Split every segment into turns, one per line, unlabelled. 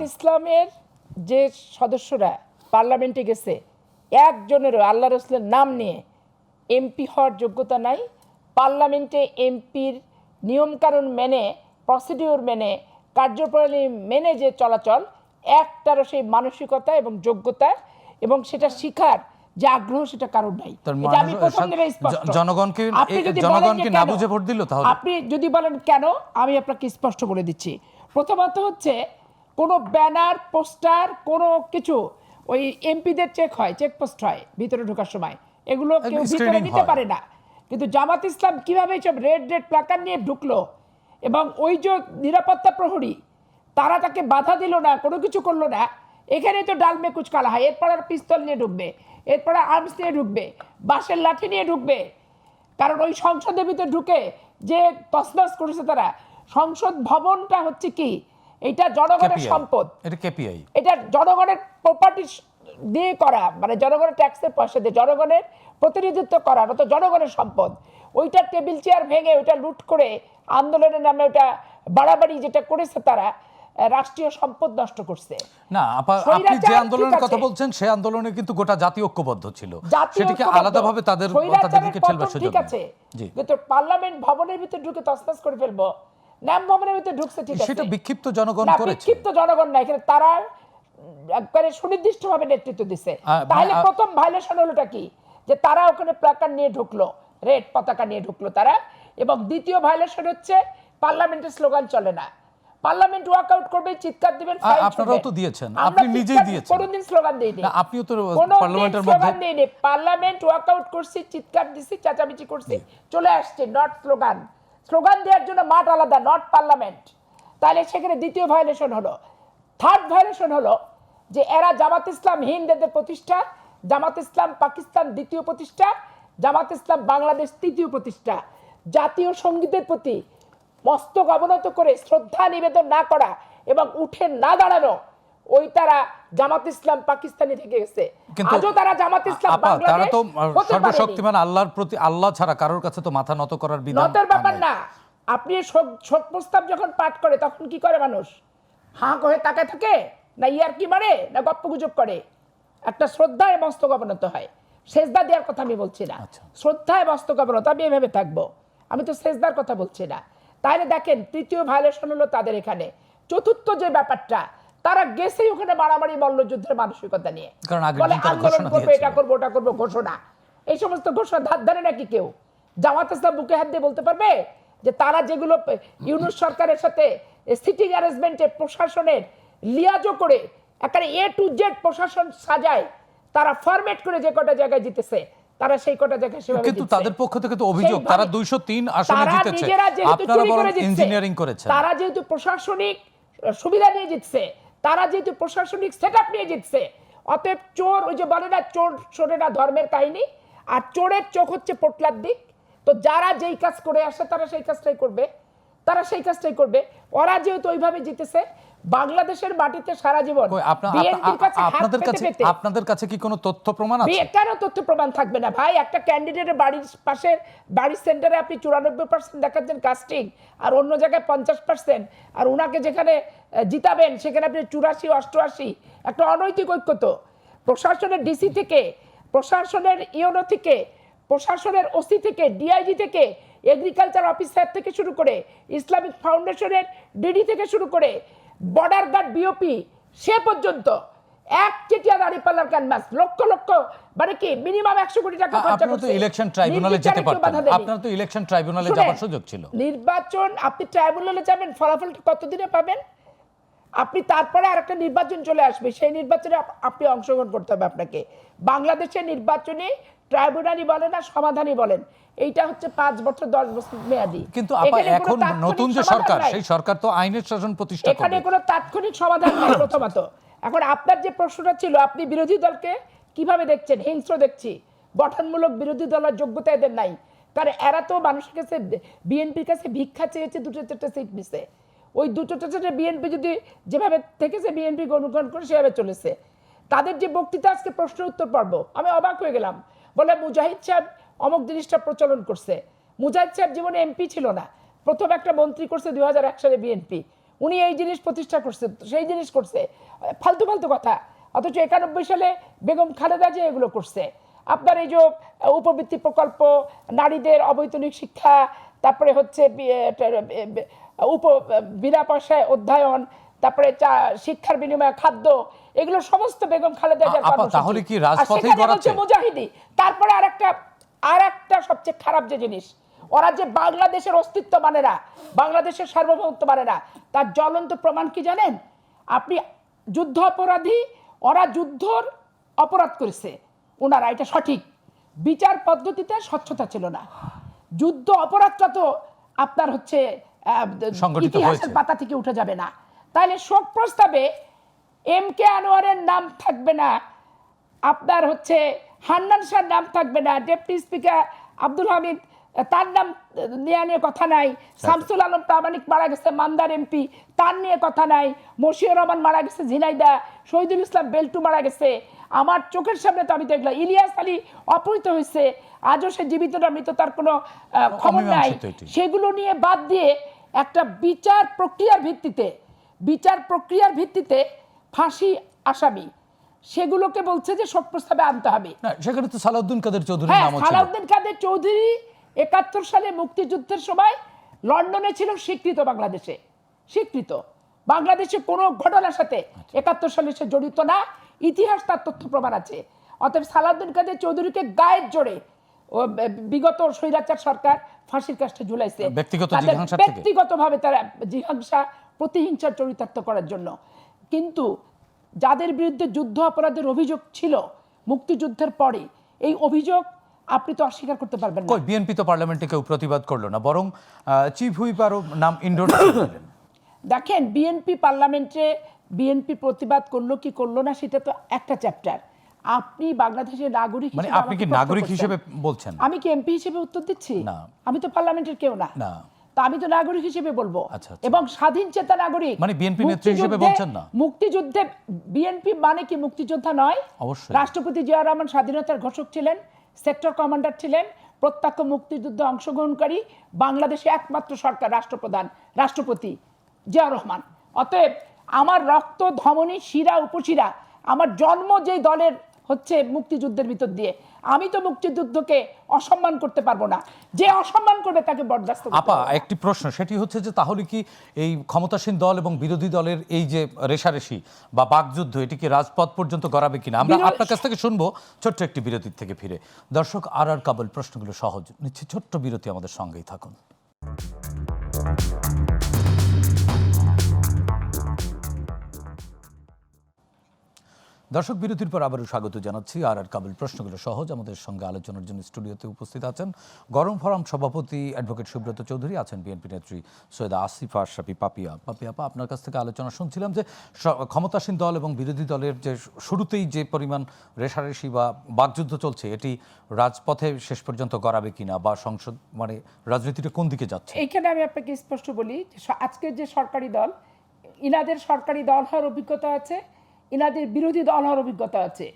ইসলামের যে সদস্যরা পার্লামেন্টে গেছে একজনেরও আল্লাহ রসুলের নাম নিয়ে এমপি হওয়ার যোগ্যতা নাই। পার্লামেন্টে এমপির নিয়মকানুন মেনে, প্রসিডিওর মেনে, কার্যপ্রণালী মেনে যে চলাচল, একটারও সেই মানসিকতা এবং যোগ্যতা এবং সেটা শিখার যে আগ্রহ সেটা কারণ নাই। এটা আমি প্রথম থেকে স্পষ্ট।
জনগণকে না বুঝে ভোট দিল। তাহলে
আপনি যদি বলেন কেন, আমি আপনাকে স্পষ্ট বলে দিচ্ছি। প্রথমত হচ্ছে কোনো ব্যানার, পোস্টার, কোনো কিছু ওই এমপিদের চেক হয়, চেকপোস্ট হয় ভিতরে ঢোকার সময়, এগুলো কেউ ভিতরে নিতে পারে না। কিন্তু জামাত ইসলাম কিভাবে সব রেড প্ল্যাকার্ড নিয়ে ঢুকলো এবং ওই যে নিরাপত্তা প্রহরী তারা তাকে বাধা দিল না, কোনো কিছু করলো না। এখানে তো ডালমে কুচ কালা হয়, এরপর আর পিস্তল নিয়ে ঢুকবে, এরপরে আর্মস নিয়ে ঢুকবে, বাঁশের লাঠি নিয়ে ঢুকবে। কারণ ওই সংসদের ভিতরে ঢুকে যে তছনছ করেছে তারা, সংসদ ভবনটা হচ্ছে কি, এটা জনগণের সম্পদ, এটা জনগণের প্রপার্টি দিয়ে করা, মানে জনগণের ট্যাক্সের পয়সা দিয়ে জনগণের প্রতিনিধিত্ব করা, তো জনগণের সম্পদ। ওইটা টেবিল চেয়ার ভেঙে ওইটা লুট করে আন্দোলনের নামে ওটা বাড়াবাড়ি যেটা করেছে তারা, রাষ্ট্রীয় সম্পদ নষ্ট করছে।
না আপা, আপনি যে আন্দোলনের কথা বলছেন সেই আন্দোলনে কিন্তু গোটা জাতি ঐক্যবদ্ধ ছিল, সেটাকে আলাদাভাবে তাদের তাদেরকে ঠেলবার সুযোগ
ঠিক আছে। কিন্তু পার্লামেন্ট ভবনের ভিতরে ঢুকে তছনছ করে ফেলবো, নাম ভবনের ভিতরে ঢুকছে, ঠিক আছে,
সেটা বিক্ষিপ্ত জনগণ করেছে।
বিক্ষিপ্ত জনগণ না, এখানে তারা একবারে সুনির্দিষ্টভাবে নেতৃত্ব দিচ্ছে। তাহলে প্রথম ভায়োলেশন হলোটা কি, যে তারা ওখানে প্ল্যাকার্ড নিয়ে ঢুকলো, রেড পতাকা নিয়ে ঢুকলো তারা। এবং দ্বিতীয় ভায়োলেশন হচ্ছে পার্লামেন্টের স্লোগান চলে না, পার্লামেন্ট ওয়াকআউট করবে, চিৎকার দিবেন।
আপনারাও তো দিয়েছেন, আপনি নিজেই দিয়েছেন।
কোনদিন স্লোগান দেইনি,
আপনিও তো পার্লামেন্টের মধ্যে
স্লোগান দেইনি। পার্লামেন্ট ওয়াকআউট করছি, চিৎকার দিছি, চাচামিচি করছি, চলে আসছে, নট স্লোগান। স্লোগান দেওয়ার জন্য মাঠ আলাদা, নট পার্লামেন্ট। তাহলে সেখানে দ্বিতীয় ভায়োলেশন হলো। থার্ড ভায়োলেশন হলো যে এরা জামাত ইসলাম হিন্দদের প্রতিষ্ঠা, জামাত ইসলাম পাকিস্তান দ্বিতীয় প্রতিষ্ঠা, জামাত ইসলাম বাংলাদেশ তৃতীয় প্রতিষ্ঠা। জাতীয় সঙ্গীতের প্রতি মস্তক অবনত করে শ্রদ্ধা নিবেদন না করা এবং উঠে না দাঁড়ানো, ওই তারা জামাত ইসলাম পাকিস্তানি থেকে গেছে। আজও তারা জামাত ইসলাম বাংলাদেশ,
তারা তো সর্বশক্তিমান আল্লাহর প্রতি, আল্লাহ ছাড়া কারোর কাছে তো মাথা নত করার বিধান
নতের ব্যাপার না। আপনি শোক প্রস্তাব যখন পাঠ করে তখন কি করে মানুষ? হাঁ করে তাকায় থাকে, না ইয়ার কি মারে, না গপ্প গুজব করে? একটা শ্রদ্ধায় মস্তক অবনত হয়। সেজদা দেওয়ার কথা আমি বলছি না, শ্রদ্ধায় মস্তক অবনত, আমি এভাবে থাকবো, আমি তো সেজদার কথা বলছি না। তাহলে দেখেন তৃতীয় ভায়োলেশন হলো তাদের এখানে। চতুর্থ যে ব্যাপারটা, তারা গেছেই ওখানে মারামারি মল্লযুদ্ধের মানসিকতা নিয়ে, বলে আন্দোলন করবে, এটা করবো, ওটা করবো, ঘোষণা। এই সমস্ত ঘোষণা ধার ধারে নাকি কেউ? জামাত ইসলাম বুকে হাত দিয়ে বলতে পারবে যে তারা যেগুলো ইউনূস সরকারের সাথে সিটিং অ্যারেঞ্জমেন্টে প্রশাসনের লিয়াজো করে একেবারে এ টু জেড প্রশাসন সাজায়, তারা ফরম্যাট করে যে কটা জায়গায় জিতেছে, তারা সেই কটা জায়গায় সেভাবে,
কিন্তু তাদের পক্ষ থেকে তো অভিযোগ তারা 203 আসনে জিতেছে, আপনারা বলেন ইঞ্জিনিয়ারিং করেছে।
তারা যেহেতু প্রশাসনিক সুবিধা নিয়ে জিতছে, তারা যেহেতু প্রশাসনিক সেটআপ নিয়ে জিতছে, অতএব চোর, ওই যে বলে না চোর শোনে না ধর্মের কাহিনী, আর চোরের চোখ হচ্ছে পোটলার দিক। তো যারা যেই কাজ করে আসে তারা সেই কাজটাই করবে, তারা সেই কাজটাই করবে। ওরা যেহেতু ওইভাবে জিতেছে বাংলাদেশের মাটিতে সারা জীবন,
আপনাদের কাছে কি কোনো তথ্য প্রমাণ আছে?
কেন তথ্য প্রমাণ থাকবে না ভাই? একটা ক্যান্ডিডেটের বাড়ির পাশে, বাড়ির সেন্টারে আপনি 94% দেখাচ্ছেন কাস্টিং, আর অন্য জায়গায় 50%, আর ওনাকে যেখানে জিতাবেন সেখানে আপনি 84, 88। একটা অনৈতিক ঐক্য তো। প্রশাসনের ডিসি থেকে, প্রশাসনের ইউনো থেকে, প্রশাসনের ওসি থেকে, ডিআইজি থেকে, এগ্রিকালচার অফিসার থেকে শুরু করে, ইসলামিক ফাউন্ডেশনের ডিডি থেকে শুরু করে, বর্ডার গার্ড বিওপি সে পর্যন্ত এক চেটিয়া দাঁড়িপাল্লার ক্যানভাস, লক্ষ লক্ষ, মানে কি মিনিমাম 100 কোটি টাকা খরচা করতে।
আপনারা তো ইলেকশন ট্রাইব্যুনালে যেতে পারতেন, আপনারা তো ইলেকশন ট্রাইব্যুনালে যাওয়ার সুযোগ ছিল।
নির্বাচন আপনি ট্রাইব্যুনালে যাবেন, ফলাফলটা কতদিনে পাবেন আপনি? তারপরে আরেকটা নির্বাচন চলে আসবে, সেই নির্বাচনে আপনি অংশগ্রহণ করতে হবে আপনাকে। বাংলাদেশের নির্বাচনে ট্রাইব্যুনালই বলেন আর সমাধানই বলেন, এইটা হচ্ছে 5 বছর 10 বছর মেয়াদি।
কিন্তু এখন নতুন যে সরকার, সেই সরকার তো আইনের শাসন প্রতিষ্ঠা করবে,
এখানে কোনো তাৎক্ষণিক সমাধান নেই। প্রথমত এখন আপনার যে প্রশ্নটা ছিল, আপনি বিরোধী দলকে কিভাবে দেখছেন? হিংস্র দেখছি, গঠনমূলক বিরোধী দলের যোগ্যতা এদের নাই। কারণ এরা তো মানুষের কাছে, বিএনপির কাছে ভিক্ষা চেয়েছে, 2-4টা সিট নিছে। ওই 2-4টা বিএনপি যদি যেভাবে থেকেছে, বিএনপি অনুকরণ করে সেভাবে চলেছে। তাদের যে বক্তৃতা, আজকে প্রশ্ন উত্তর পর্ব, আমি অবাক হয়ে গেলাম। বলে মুজাহিদ সাহেব অমুক জিনিসটা প্রচলন করছে। মুজাহিদ সাহেব জীবনে এমপি ছিল না, প্রথম একটা মন্ত্রী করছে 2001 সালে বিএনপি। উনি এই জিনিস প্রতিষ্ঠা করছে, সেই জিনিস করছে, ফালতু ফালতু কথা। অথচ 91 সালে বেগম খালেদা জিয়া এগুলো করছে। আপনার এই যে উপবৃত্তি প্রকল্প, নারীদের অবৈতনিক শিক্ষা, তারপরে হচ্ছে বিনা পয়সায় অধ্যয়ন, তারপরে শিক্ষার বিনিময়ে খাদ্য, এগুলো সমস্ত বেগম খালেদা জিয়ার কর্মসূচি।
তাহলে কি রাজপথেই গড়াচ্ছে
মুজাহিদি। তারপরে আরেকটা সবচেয়ে খারাপ যে জিনিস, ওরা যে বাংলাদেশের অস্তিত্ব মানে না, বাংলাদেশের সার্বভৌমত্ব মানে না, তার জ্বলন্ত প্রমাণ কি জানেন? আপনি যুদ্ধ অপরাধী, ওরা যুদ্ধর অপরাধ করেছে ওনারা, এটা সঠিক। বিচার পদ্ধতিতে স্বচ্ছতা ছিল না। যুদ্ধ অপরাধটা তো আপনার হচ্ছে ইতিহাসের পাতা থেকে উঠে যাবে না। তাহলে শোক প্রস্তাবে MK আনোয়ারের নাম থাকবে না, আপনার হচ্ছে হান্নান শাহর নাম থাকবে না, ডেপুটি স্পিকার আব্দুল হামিদ তার নাম নিয়ে কথা নাই, শামসুল আলম প্রামাণিক মারা গেছে মান্দার MP, তার নিয়ে কথা নাই, মশিউর রহমান মারা গেছে ঝিনাইদা, শহীদুল ইসলাম বেল্টু মারা গেছে আমার চোখের সামনে, তো আমি দেখলাম ইলিয়াস আলী অপহৃত হয়েছে, আজও সে জীবিত না মৃত তার কোনো খবর নাই। সেগুলো নিয়ে বাদ দিয়ে একটা বিচার প্রক্রিয়ার ভিত্তিতে ফাঁসি আসামি, সেগুলোকে বলছে যে শোক প্রস্তাবে আনতে হবে।
সেখানে তো সালাউদ্দিন কাদের চৌধুরীর নাম ছিল।
সালাউদ্দিন কাদের চৌধুরী 71 সালে মুক্তিযুদ্ধের সময় লন্ডনে ছিল, স্বীকৃত বাংলাদেশে, স্বীকৃত। বাংলাদেশে কোনো ঘটনার সাথে 71 সালে সে জড়িত না, ইতিহাস তার তথ্য প্রমাণ আছে। অতএব সালাউদ্দিন কাদের চৌধুরীকে গায়ের জোরে বিগত স্বৈরাচার সরকার ফাঁসির কাষ্ঠে ঝুলাইছে ব্যক্তিগতভাবে, তারা জিহাংসা প্রতিহিংসার চরিতার্থ করার জন্য। কিন্তু যাদের বিরুদ্ধে যুদ্ধ অপরাধের অভিযোগ ছিল মুক্তিযুদ্ধের পরে, এই অভিযোগ আপনি তো অস্বীকার করতে পারবেন না।
বিএনপি তো পার্লামেন্টে কেউ প্রতিবাদ করলো না, বরং চিফ হুইপারও নাম ইন্ডোর্স করলেন।
দেখেন, বিএনপি প্রতিবাদ করলো কি করলো না সেটা তো একটা চ্যাপ্টার। আপনি বাংলাদেশের নাগরিক
মানে আপনি কি নাগরিক হিসেবে বলছেন?
আমি কি MP হিসেবে উত্তর দিচ্ছি?
না,
আমি তো পার্লামেন্টের কেউ না। তা আমি তো নাগরিক হিসেবে বলবো, এবং স্বাধীন চেতা নাগরিক।
মানে বিএনপি নেত্রী হিসেবে বলছেন না?
মুক্তিযুদ্ধে বিএনপি মানে কি মুক্তিযোদ্ধা নয়?
অবশ্যই।
রাষ্ট্রপতি জিয়াউর রহমান স্বাধীনতার ঘোষক ছিলেন, সেক্টর কমান্ডার ছিলেন, প্রত্যক্ষ মুক্তিযুদ্ধে অংশগ্রহণকারী বাংলাদেশে একমাত্র সরকার রাষ্ট্রপ্রধান রাষ্ট্রপতি জিয়াউর রহমান। অতএব আমার রক্ত, ধমনী, শিরা, উপশিরা, আমার জন্ম যেই দলের হচ্ছে মুক্তিযুদ্ধের ভিতর দিয়ে, আমি তো মুক্তিযুদ্ধকে অসম্মান করতে পারবো না। যে অসম্মান করবে তাকে বরদাস্ত করতে
আপা, একটি প্রশ্ন, সেটি হচ্ছে যে তাহলে কি এই ক্ষমতাসীন দল এবং বিরোধী দলের এই যে রেষারেষি বা বাকযুদ্ধ, এটি কি রাজপথ পর্যন্ত গড়াবে কিনা? আমরা আপনার কাছ থেকে শুনবো ছোট্ট একটি বিরতির থেকে ফিরে। দর্শক, আর কাবুল প্রশ্নগুলো সহজ নিচ্ছে, ছোট্ট বিরতি, আমাদের সঙ্গেই থাকুন। দর্শক, বিরতির পর আবারও স্বাগত জানাচ্ছি। আর কাবুল প্রশ্নগুলো সহজ, আমাদের সঙ্গে আলোচনার জন্য স্টুডিওতে উপস্থিত আছেন গরম ফোরাম সভাপতি অ্যাডভোকেট সুব্রত চৌধুরী, আছেন বিএনপি নেত্রী সৈয়দা আসিফা আশরাফি পাপিয়া। আপা, আপনার কাছ থেকে আলোচনা শুনছিলাম যে ক্ষমতাসীন দল এবং বিরোধী দলের যে শুরুতেই যে পরিমাণ রেষারেষি বা বাকযুদ্ধ চলছে, এটি রাজপথে শেষ পর্যন্ত গড়াবে কিনা, বা সংসদ মানে রাজনীতিটা কোন দিকে যাচ্ছে?
এইখানে আমি আপনাকে স্পষ্ট বলি, আজকের যে সরকারি দল, ইনাদের সরকারি দল হওয়ার অভিজ্ঞতা আছে, ইনাদের বিরোধী দল হওয়ার অভিজ্ঞতা আছে,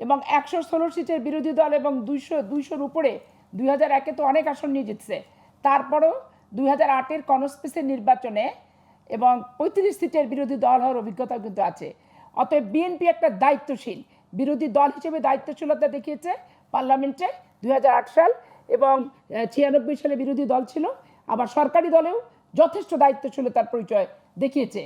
এবং 116 সিটের বিরোধী দল এবং 200-200-র উপরে 2001-এ তো অনেক আসন নিয়ে জিতছে। তারপরও 2008-এর কনস্পেসের নির্বাচনে এবং 35 সিটের বিরোধী দল হওয়ার অভিজ্ঞতা কিন্তু আছে। অতএব বিএনপি একটা দায়িত্বশীল বিরোধী দল হিসেবে দায়িত্বশীলতা দেখিয়েছে পার্লামেন্টে 2008 সাল, এবং 96 সালে বিরোধী দল ছিল, আবার সরকারি দলেও যথেষ্ট দায়িত্বশীলতার পরিচয় দেখিয়েছে।